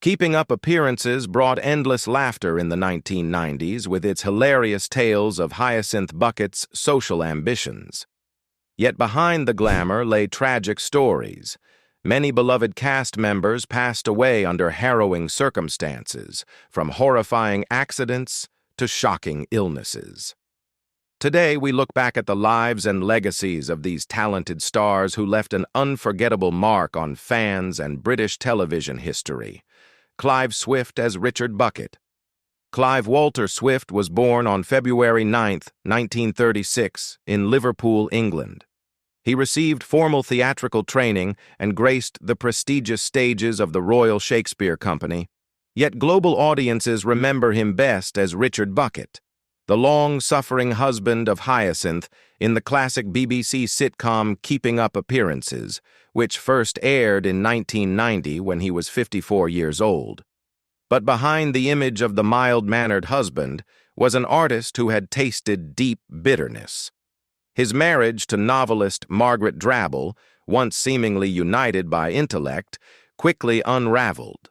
Keeping Up Appearances brought endless laughter in the 1990s with its hilarious tales of Hyacinth Bucket's social ambitions. Yet behind the glamour lay tragic stories. Many beloved cast members passed away under harrowing circumstances, from horrifying accidents to shocking illnesses. Today, we look back at the lives and legacies of these talented stars who left an unforgettable mark on fans and British television history. Clive Swift as Richard Bucket. Clive Walter Swift was born on February 9, 1936, in Liverpool, England. He received formal theatrical training and graced the prestigious stages of the Royal Shakespeare Company, yet global audiences remember him best as Richard Bucket, the long-suffering husband of Hyacinth in the classic BBC sitcom Keeping Up Appearances, which first aired in 1990 when he was 54 years old. But behind the image of the mild-mannered husband was an artist who had tasted deep bitterness. His marriage to novelist Margaret Drabble, once seemingly united by intellect, quickly unraveled.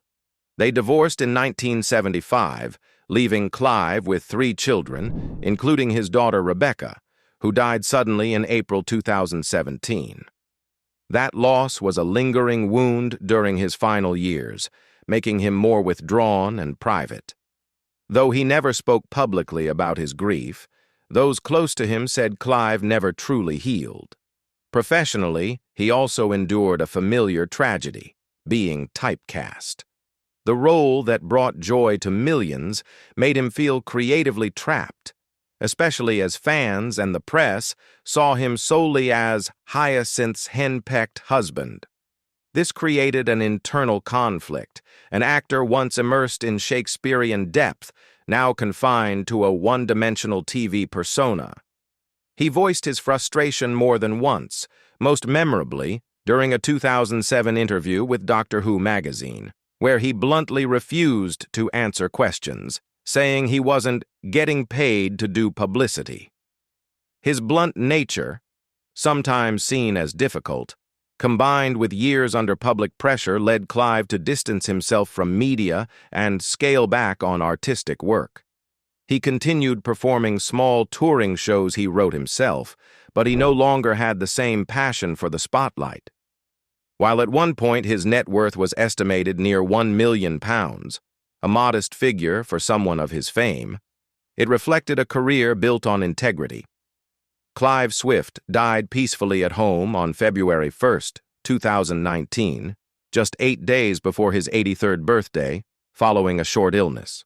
They divorced in 1975, leaving Clive with 3 children, including his daughter Rebecca, who died suddenly in April 2017. That loss was a lingering wound during his final years, making him more withdrawn and private. Though he never spoke publicly about his grief, those close to him said Clive never truly healed. Professionally, he also endured a familiar tragedy, being typecast. The role that brought joy to millions made him feel creatively trapped, especially as fans and the press saw him solely as Hyacinth's henpecked husband. This created an internal conflict, an actor once immersed in Shakespearean depth, now confined to a one-dimensional TV persona. He voiced his frustration more than once, most memorably during a 2007 interview with Doctor Who magazine, where he bluntly refused to answer questions, saying he wasn't getting paid to do publicity. His blunt nature, sometimes seen as difficult, combined with years under public pressure, led Clive to distance himself from media and scale back on artistic work. He continued performing small touring shows he wrote himself, but he no longer had the same passion for the spotlight. While at one point his net worth was estimated near £1 million, a modest figure for someone of his fame, it reflected a career built on integrity. Clive Swift died peacefully at home on February 1, 2019, just 8 days before his 83rd birthday, following a short illness.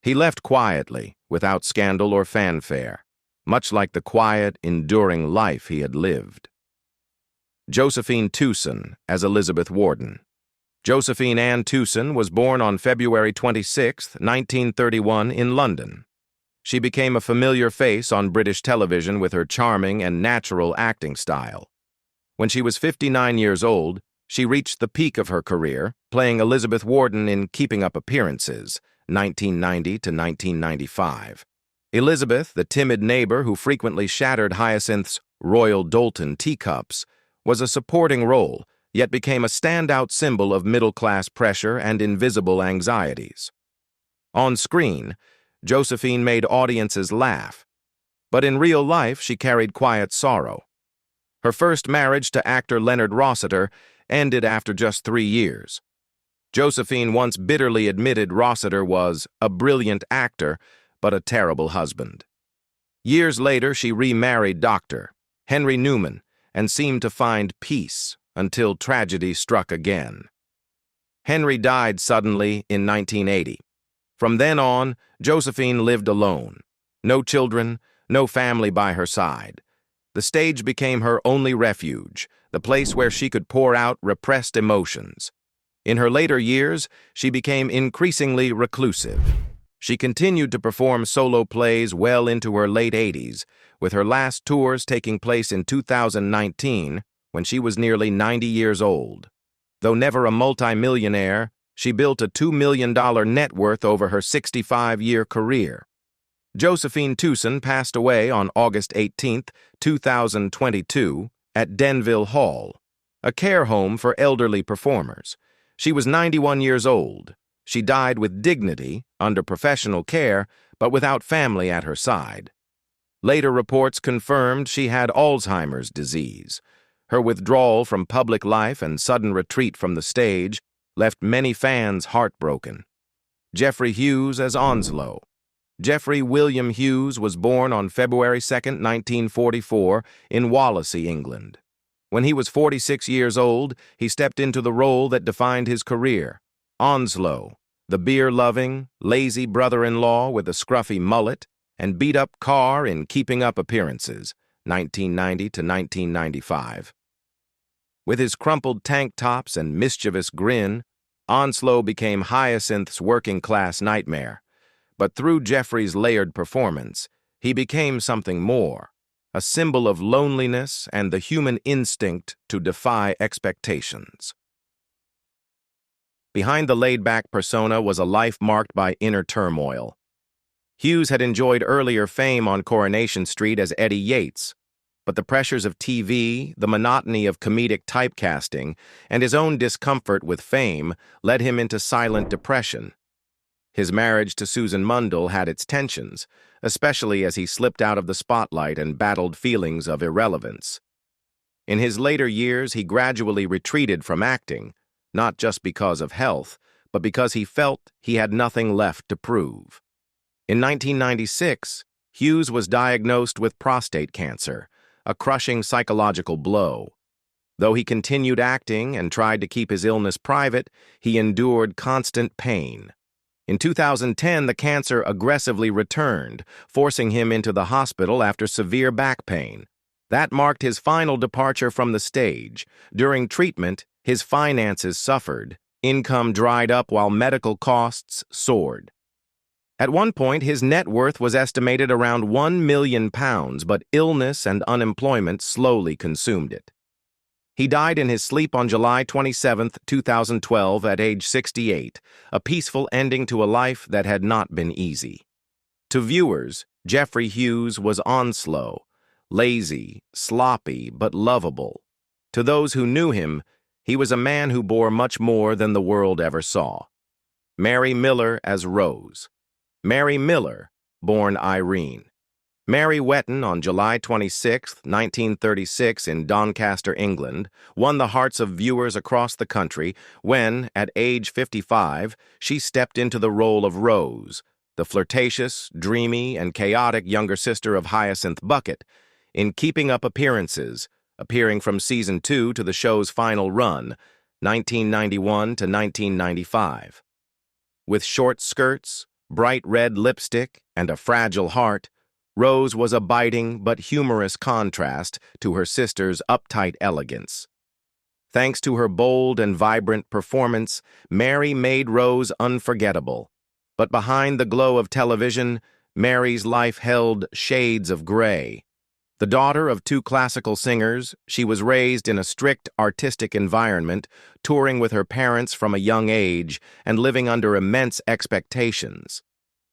He left quietly, without scandal or fanfare, much like the quiet, enduring life he had lived. Josephine Tewson as Elizabeth Warden. Josephine Ann Tewson was born on February 26, 1931, in London. She became a familiar face on British television with her charming and natural acting style. When she was 59 years old, she reached the peak of her career, playing Elizabeth Warden in Keeping Up Appearances, 1990 to 1995. Elizabeth, the timid neighbor who frequently shattered Hyacinth's Royal Doulton teacups, was a supporting role, yet became a standout symbol of middle-class pressure and invisible anxieties. On screen, Josephine made audiences laugh, but in real life she carried quiet sorrow. Her first marriage to actor Leonard Rossiter ended after just 3 years. Josephine once bitterly admitted Rossiter was a brilliant actor, but a terrible husband. Years later, she remarried Dr. Henry Newman and seemed to find peace until tragedy struck again. Henry died suddenly in 1980. From then on, Josephine lived alone. No children, no family by her side. The stage became her only refuge, the place where she could pour out repressed emotions. In her later years, she became increasingly reclusive. She continued to perform solo plays well into her late 80s, with her last tours taking place in 2019, when she was nearly 90 years old. Though never a multimillionaire, she built a $2 million net worth over her 65-year career. Josephine Tewson passed away on August 18, 2022, at Denville Hall, a care home for elderly performers. She was 91 years old. She died with dignity, under professional care, but without family at her side. Later reports confirmed she had Alzheimer's disease. Her withdrawal from public life and sudden retreat from the stage left many fans heartbroken. Geoffrey Hughes as Onslow. Geoffrey William Hughes was born on February 2, 1944, in Wallasey, England. When he was 46 years old, he stepped into the role that defined his career. Onslow, the beer-loving, lazy brother-in-law with a scruffy mullet and beat-up car in Keeping Up Appearances, 1990 to 1995. With his crumpled tank tops and mischievous grin, Onslow became Hyacinth's working-class nightmare. But through Geoffrey's layered performance, he became something more, a symbol of loneliness and the human instinct to defy expectations. Behind the laid-back persona was a life marked by inner turmoil. Hughes had enjoyed earlier fame on Coronation Street as Eddie Yates, but the pressures of TV, the monotony of comedic typecasting, and his own discomfort with fame led him into silent depression. His marriage to Susan Mundell had its tensions, especially as he slipped out of the spotlight and battled feelings of irrelevance. In his later years, he gradually retreated from acting, not just because of health, but because he felt he had nothing left to prove. In 1996, Hughes was diagnosed with prostate cancer, a crushing psychological blow. Though he continued acting and tried to keep his illness private, he endured constant pain. In 2010, the cancer aggressively returned, forcing him into the hospital after severe back pain. That marked his final departure from the stage. During treatment, his finances suffered. Income dried up while medical costs soared. At one point, his net worth was estimated around £1 million, but illness and unemployment slowly consumed it. He died in his sleep on July 27, 2012, at age 68, a peaceful ending to a life that had not been easy. To viewers, Geoffrey Hughes was Onslow, lazy, sloppy, but lovable. To those who knew him, he was a man who bore much more than the world ever saw. Mary Millar as Rose. Mary Millar, born Irene. Mary Wetton, on July 26, 1936, in Doncaster, England, won the hearts of viewers across the country when, at age 55, she stepped into the role of Rose, the flirtatious, dreamy, and chaotic younger sister of Hyacinth Bucket, in Keeping Up Appearances, appearing from Season 2 to the show's final run, 1991 to 1995. With short skirts, bright red lipstick, and a fragile heart, Rose was a biting but humorous contrast to her sister's uptight elegance. Thanks to her bold and vibrant performance, Mary made Rose unforgettable. But behind the glow of television, Mary's life held shades of gray. The daughter of two classical singers, she was raised in a strict artistic environment, touring with her parents from a young age and living under immense expectations.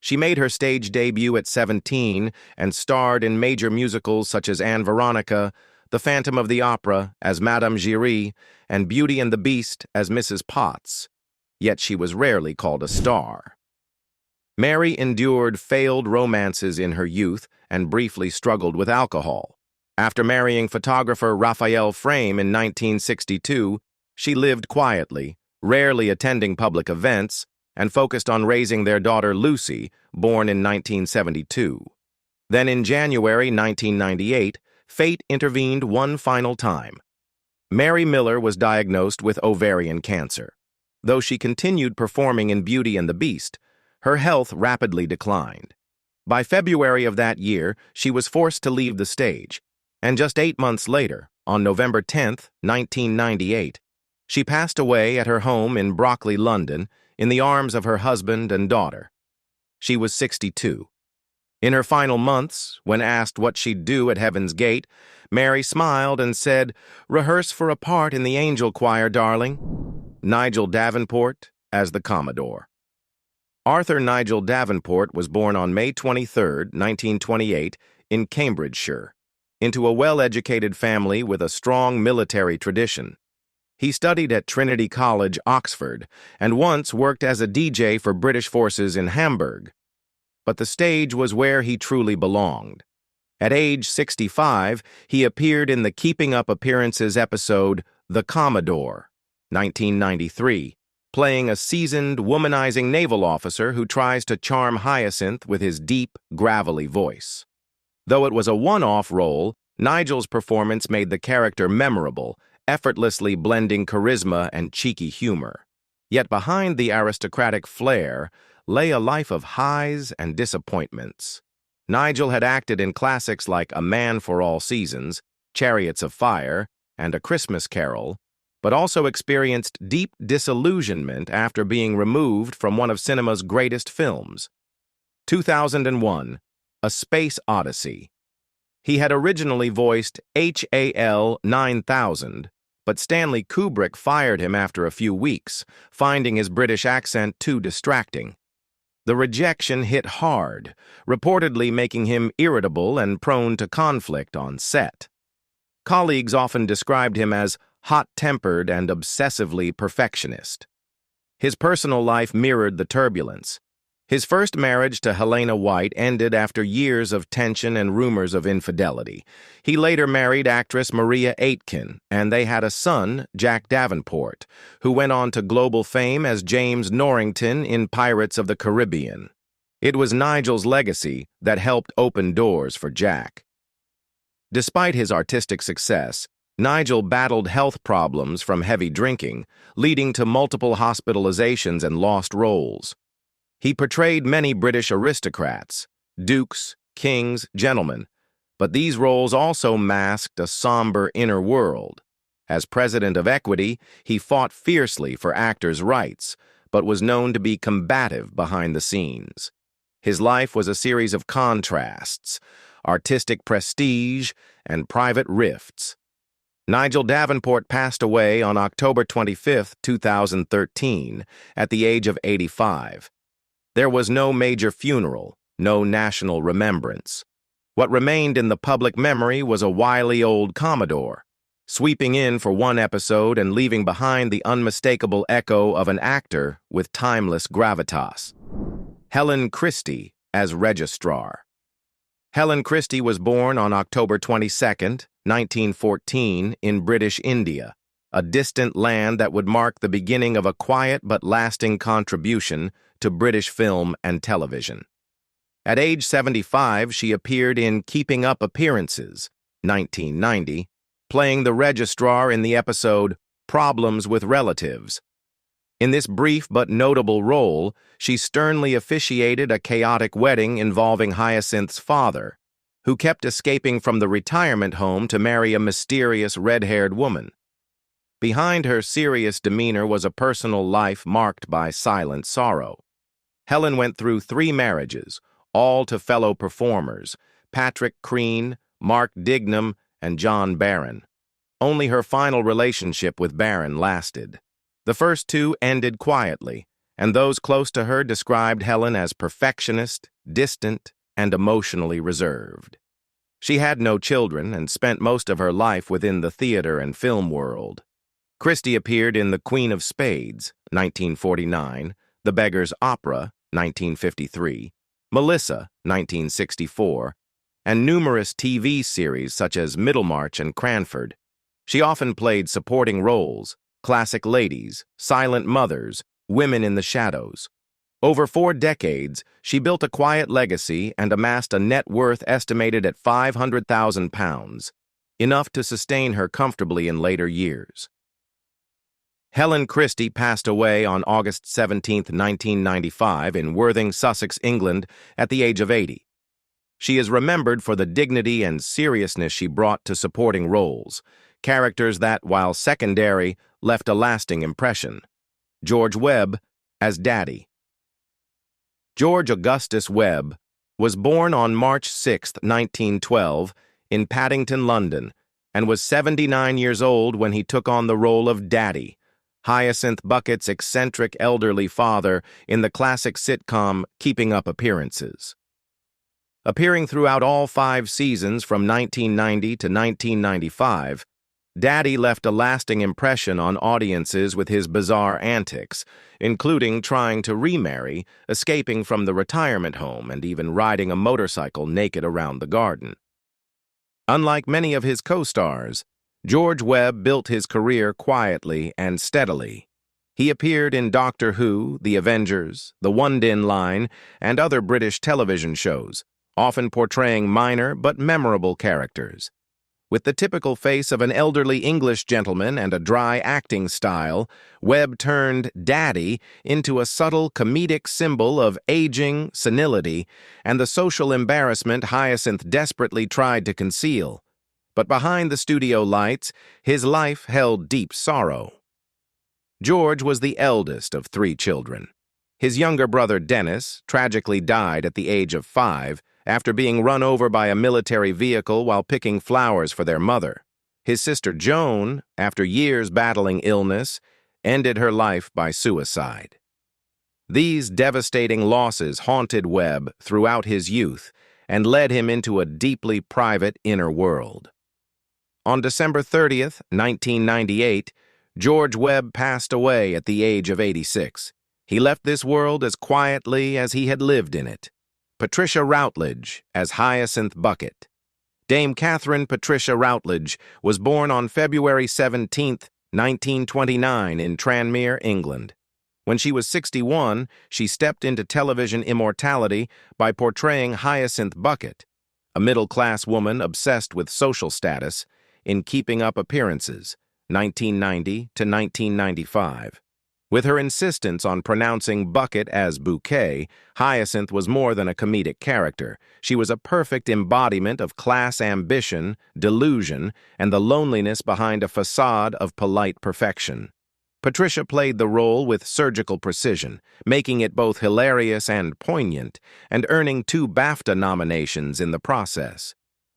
She made her stage debut at 17 and starred in major musicals such as Anne Veronica, The Phantom of the Opera as Madame Giry, and Beauty and the Beast as Mrs. Potts. Yet she was rarely called a star. Mary endured failed romances in her youth and briefly struggled with alcohol. After marrying photographer Raphael Frame in 1962, she lived quietly, rarely attending public events, and focused on raising their daughter Lucy, born in 1972. Then in January 1998, fate intervened one final time. Mary Millar was diagnosed with ovarian cancer. Though she continued performing in Beauty and the Beast, her health rapidly declined. By February of that year, she was forced to leave the stage, and just 8 months later, on November 10, 1998, she passed away at her home in Brockley, London, in the arms of her husband and daughter. She was 62. In her final months, when asked what she'd do at Heaven's Gate, Mary smiled and said, "Rehearse for a part in the angel choir, darling." Nigel Davenport as the Commodore. Arthur Nigel Davenport was born on May 23, 1928, in Cambridgeshire, into a well-educated family with a strong military tradition. He studied at Trinity College, Oxford, and once worked as a DJ for British forces in Hamburg. But the stage was where he truly belonged. At age 65, he appeared in the Keeping Up Appearances episode The Commodore, 1993, playing a seasoned, womanizing naval officer who tries to charm Hyacinth with his deep, gravelly voice. Though it was a one-off role, Nigel's performance made the character memorable, effortlessly blending charisma and cheeky humor. Yet behind the aristocratic flair lay a life of highs and disappointments. Nigel had acted in classics like A Man for All Seasons, Chariots of Fire, and A Christmas Carol, but also experienced deep disillusionment after being removed from one of cinema's greatest films. 2001, A Space Odyssey. He had originally voiced HAL 9000, but Stanley Kubrick fired him after a few weeks, finding his British accent too distracting. The rejection hit hard, reportedly making him irritable and prone to conflict on set. Colleagues often described him as hot-tempered and obsessively perfectionist. His personal life mirrored the turbulence. His first marriage to Helena White ended after years of tension and rumors of infidelity. He later married actress Maria Aitken, and they had a son, Jack Davenport, who went on to global fame as James Norrington in Pirates of the Caribbean. It was Nigel's legacy that helped open doors for Jack. Despite his artistic success, Nigel battled health problems from heavy drinking, leading to multiple hospitalizations and lost roles. He portrayed many British aristocrats, dukes, kings, gentlemen, but these roles also masked a somber inner world. As president of Equity, he fought fiercely for actors' rights, but was known to be combative behind the scenes. His life was a series of contrasts, artistic prestige, and private rifts. Nigel Davenport passed away on October 25, 2013, at the age of 85. There was no major funeral, no national remembrance. What remained in the public memory was a wily old Commodore, sweeping in for one episode and leaving behind the unmistakable echo of an actor with timeless gravitas. Helen Christie as Registrar. Helen Christie was born on October 22, 1914, in British India, a distant land that would mark the beginning of a quiet but lasting contribution to British film and television. At age 75, she appeared in Keeping Up Appearances, 1990, playing the Registrar in the episode Problems with Relatives. In this brief but notable role, she sternly officiated a chaotic wedding involving Hyacinth's father, who kept escaping from the retirement home to marry a mysterious red-haired woman. Behind her serious demeanor was a personal life marked by silent sorrow. Helen went through 3 marriages, all to fellow performers, Patrick Crean, Mark Dignam, and John Baron. Only her final relationship with Baron lasted. The first 2 ended quietly, and those close to her described Helen as perfectionist, distant, and emotionally reserved. She had no children and spent most of her life within the theater and film world. Christie appeared in The Queen of Spades, 1949, The Beggar's Opera, 1953, Melissa, 1964, and numerous TV series such as Middlemarch and Cranford. She often played supporting roles, classic ladies, silent mothers, women in the shadows. Over 4 decades, she built a quiet legacy and amassed a net worth estimated at £500,000, enough to sustain her comfortably in later years. Helen Christie passed away on August 17, 1995, in Worthing, Sussex, England, at the age of 80. She is remembered for the dignity and seriousness she brought to supporting roles, characters that, while secondary, left a lasting impression. George Webb as Daddy. George Augustus Webb was born on March 6, 1912, in Paddington, London, and was 79 years old when he took on the role of Daddy, Hyacinth Bucket's eccentric elderly father in the classic sitcom Keeping Up Appearances. Appearing throughout all 5 seasons from 1990 to 1995, Daddy left a lasting impression on audiences with his bizarre antics, including trying to remarry, escaping from the retirement home, and even riding a motorcycle naked around the garden. Unlike many of his co-stars, George Webb built his career quietly and steadily. He appeared in Doctor Who, The Avengers, The One-Din Line, and other British television shows, often portraying minor but memorable characters. With the typical face of an elderly English gentleman and a dry acting style, Webb turned Daddy into a subtle comedic symbol of aging, senility, and the social embarrassment Hyacinth desperately tried to conceal. But behind the studio lights, his life held deep sorrow. George was the eldest of 3 children. His younger brother Dennis tragically died at the age of 5, after being run over by a military vehicle while picking flowers for their mother. His sister Joan, after years battling illness, ended her life by suicide. These devastating losses haunted Webb throughout his youth and led him into a deeply private inner world. On December 30th, 1998, George Webb passed away at the age of 86. He left this world as quietly as he had lived in it. Patricia Routledge as Hyacinth Bucket. Dame Catherine Patricia Routledge was born on February 17, 1929 in Tranmere, England. When she was 61, she stepped into television immortality by portraying Hyacinth Bucket, a middle-class woman obsessed with social status, in Keeping Up Appearances, 1990 to 1995. With her insistence on pronouncing bucket as bouquet, Hyacinth was more than a comedic character. She was a perfect embodiment of class ambition, delusion, and the loneliness behind a facade of polite perfection. Patricia played the role with surgical precision, making it both hilarious and poignant, and earning 2 BAFTA nominations in the process.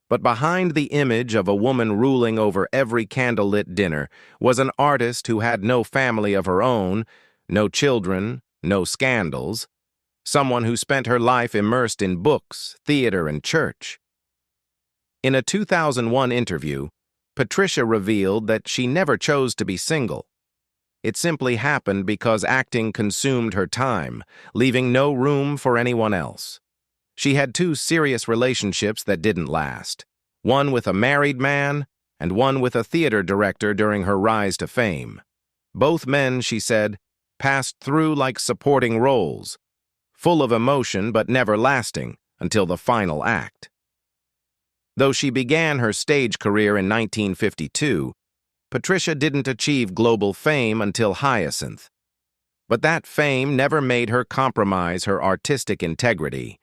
But behind the image of a woman ruling over every candlelit dinner was an artist who had no family of her own, no children, no scandals, someone who spent her life immersed in books, theater, and church. In a 2001 interview, Patricia revealed that she never chose to be single. It simply happened because acting consumed her time, leaving no room for anyone else. She had 2 serious relationships that didn't last, one with a married man and one with a theater director during her rise to fame. Both men, she said, passed through like supporting roles, full of emotion but never lasting until the final act. Though she began her stage career in 1952, Patricia didn't achieve global fame until Hyacinth. But that fame never made her compromise her artistic integrity.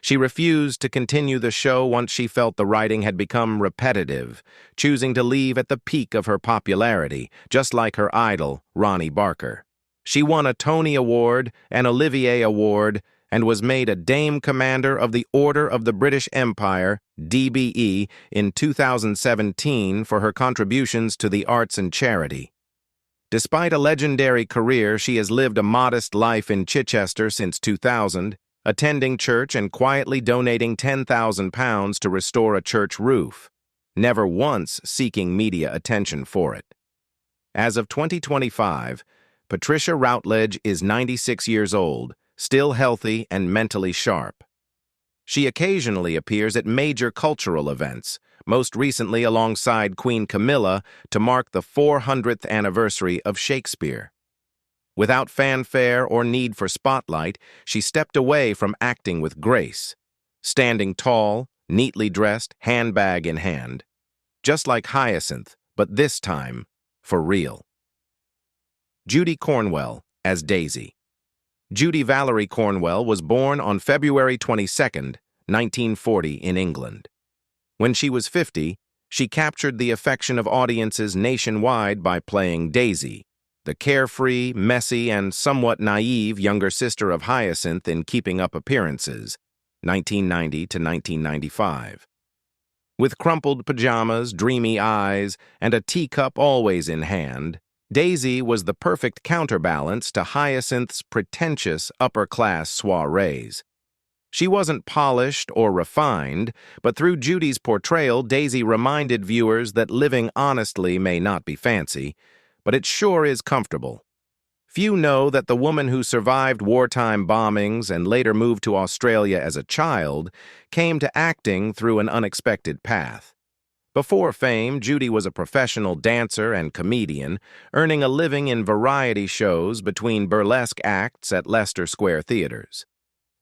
She refused to continue the show once she felt the writing had become repetitive, choosing to leave at the peak of her popularity, just like her idol, Ronnie Barker. She won a Tony Award, an Olivier Award, and was made a Dame Commander of the Order of the British Empire, DBE, in 2017 for her contributions to the arts and charity. Despite a legendary career, she has lived a modest life in Chichester since 2000, attending church and quietly donating £10,000 to restore a church roof, never once seeking media attention for it. As of 2025, Patricia Routledge is 96 years old, still healthy and mentally sharp. She occasionally appears at major cultural events, most recently alongside Queen Camilla to mark the 400th anniversary of Shakespeare. Without fanfare or need for spotlight, she stepped away from acting with grace, standing tall, neatly dressed, handbag in hand. Just like Hyacinth, but this time, for real. Judy Cornwell as Daisy. Judy Valerie Cornwell was born on February 22, 1940 in England. When she was 50, she captured the affection of audiences nationwide by playing Daisy, the carefree, messy, and somewhat naive younger sister of Hyacinth in Keeping Up Appearances, 1990 to 1995. With crumpled pajamas, dreamy eyes, and a teacup always in hand, Daisy was the perfect counterbalance to Hyacinth's pretentious upper-class soirees. She wasn't polished or refined, but through Judy's portrayal, Daisy reminded viewers that living honestly may not be fancy, but it sure is comfortable. Few know that the woman who survived wartime bombings and later moved to Australia as a child came to acting through an unexpected path. Before fame, Judy was a professional dancer and comedian, earning a living in variety shows between burlesque acts at Leicester Square theaters.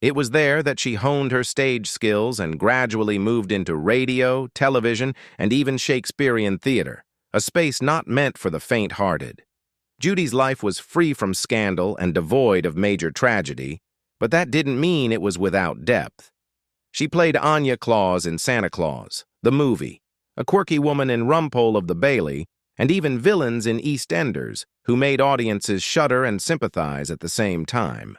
It was there that she honed her stage skills and gradually moved into radio, television, and even Shakespearean theater, a space not meant for the faint-hearted. Judy's life was free from scandal and devoid of major tragedy, but that didn't mean it was without depth. She played Anya Claus in Santa Claus, the movie, a quirky woman in Rumpole of the Bailey, and even villains in EastEnders who made audiences shudder and sympathize at the same time.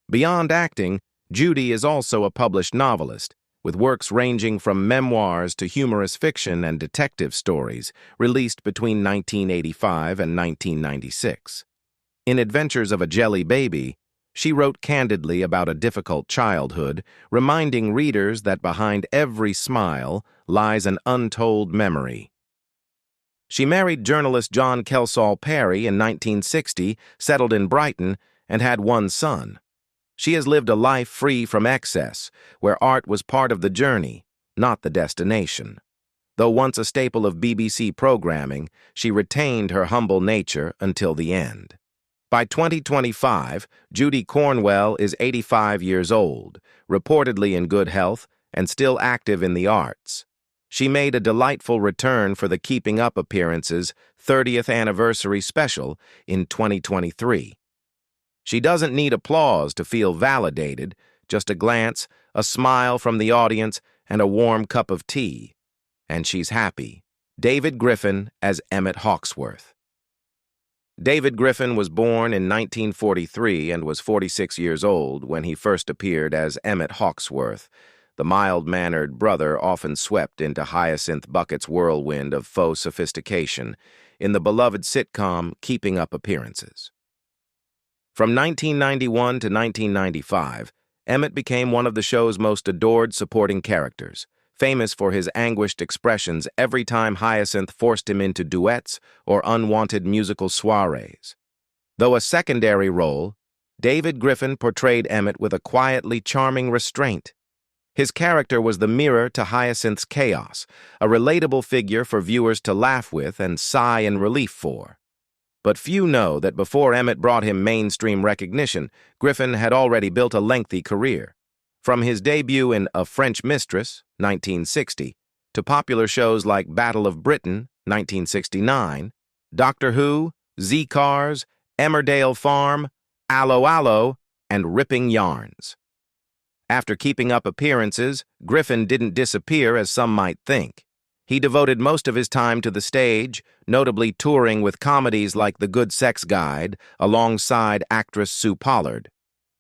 Beyond acting, Judy is also a published novelist, with works ranging from memoirs to humorous fiction and detective stories, released between 1985 and 1996. In Adventures of a Jelly Baby, she wrote candidly about a difficult childhood, reminding readers that behind every smile lies an untold memory. She married journalist John Kelsall Perry in 1960, settled in Brighton, and had one son. She has lived a life free from excess, where art was part of the journey, not the destination. Though once a staple of BBC programming, she retained her humble nature until the end. By 2025, Judy Cornwell is 85 years old, reportedly in good health and still active in the arts. She made a delightful return for the Keeping Up appearances 30th anniversary special in 2023. She doesn't need applause to feel validated, just a glance, a smile from the audience, and a warm cup of tea. And she's happy. David Griffin as Emmet Hawksworth. David Griffin was born in 1943 and was 46 years old when he first appeared as Emmet Hawksworth, the mild-mannered brother often swept into Hyacinth Bucket's whirlwind of faux sophistication in the beloved sitcom Keeping Up appearances. From 1991 to 1995, Emmet became one of the show's most adored supporting characters, famous for his anguished expressions every time Hyacinth forced him into duets or unwanted musical soirees. Though a secondary role, David Griffin portrayed Emmet with a quietly charming restraint. His character was the mirror to Hyacinth's chaos, a relatable figure for viewers to laugh with and sigh in relief for. But few know that before Emmet brought him mainstream recognition, Griffin had already built a lengthy career. From his debut in A French Mistress, 1960, to popular shows like Battle of Britain, 1969, Doctor Who, Z-Cars, Emmerdale Farm, Allo Allo, and Ripping Yarns. After Keeping Up appearances, Griffin didn't disappear as some might think. He devoted most of his time to the stage, notably touring with comedies like The Good Sex Guide, alongside actress Sue Pollard.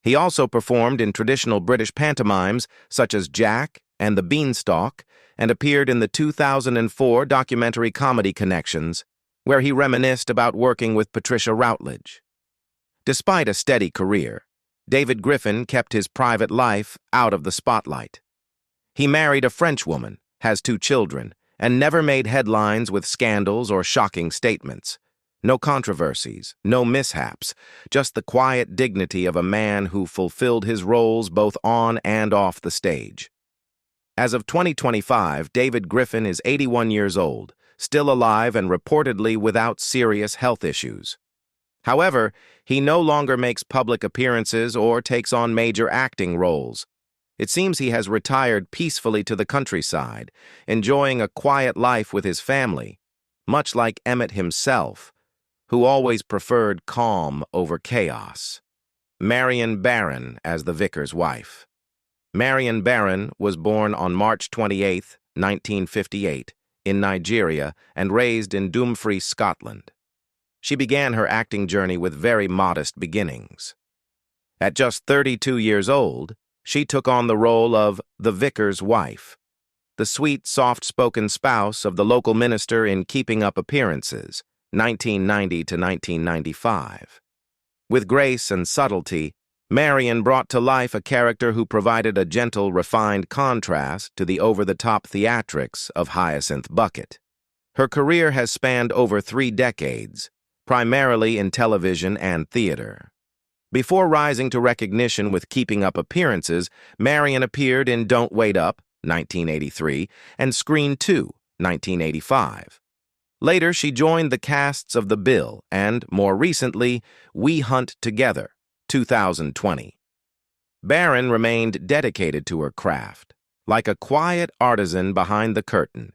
He also performed in traditional British pantomimes such as Jack and The Beanstalk, and appeared in the 2004 documentary Comedy Connections, where he reminisced about working with Patricia Routledge. Despite a steady career, David Griffin kept his private life out of the spotlight. He married a French woman, has 2 children, and never made headlines with scandals or shocking statements. No controversies, no mishaps, just the quiet dignity of a man who fulfilled his roles both on and off the stage. As of 2025, David Griffin is 81 years old, still alive and reportedly without serious health issues. However, he no longer makes public appearances or takes on major acting roles. It seems he has retired peacefully to the countryside, enjoying a quiet life with his family, much like Emmet himself, who always preferred calm over chaos. Marian Baron as the Vicar's wife. Marian Baron was born on March 28, 1958, in Nigeria and raised in Dumfries, Scotland. She began her acting journey with very modest beginnings. At just 32 years old, she took on the role of the Vicar's wife, the sweet, soft-spoken spouse of the local minister in Keeping Up appearances, 1990 to 1995. With grace and subtlety, Marian brought to life a character who provided a gentle, refined contrast to the over-the-top theatrics of Hyacinth Bucket. Her career has spanned over 3 decades, primarily in television and theater. Before rising to recognition with Keeping Up Appearances, Marian appeared in Don't Wait Up, 1983, and Screen 2, 1985. Later, she joined the casts of The Bill and, more recently, We Hunt Together, 2020. Baron remained dedicated to her craft, like a quiet artisan behind the curtain.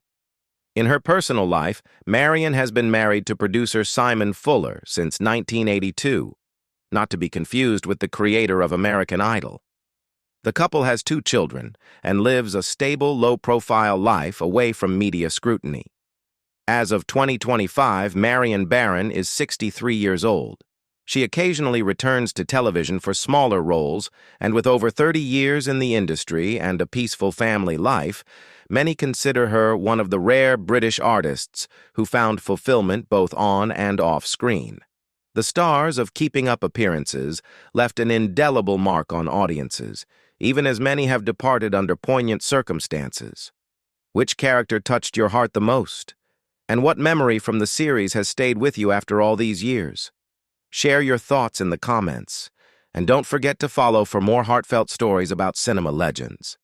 In her personal life, Marian has been married to producer Simon Fuller since 1982, not to be confused with the creator of American Idol. The couple has 2 children and lives a stable, low-profile life away from media scrutiny. As of 2025, Marian Baron is 63 years old. She occasionally returns to television for smaller roles, and with over 30 years in the industry and a peaceful family life, many consider her one of the rare British artists who found fulfillment both on and off screen. The stars of Keeping Up Appearances left an indelible mark on audiences, even as many have departed under poignant circumstances. Which character touched your heart the most? And what memory from the series has stayed with you after all these years? Share your thoughts in the comments, and don't forget to follow for more heartfelt stories about cinema legends.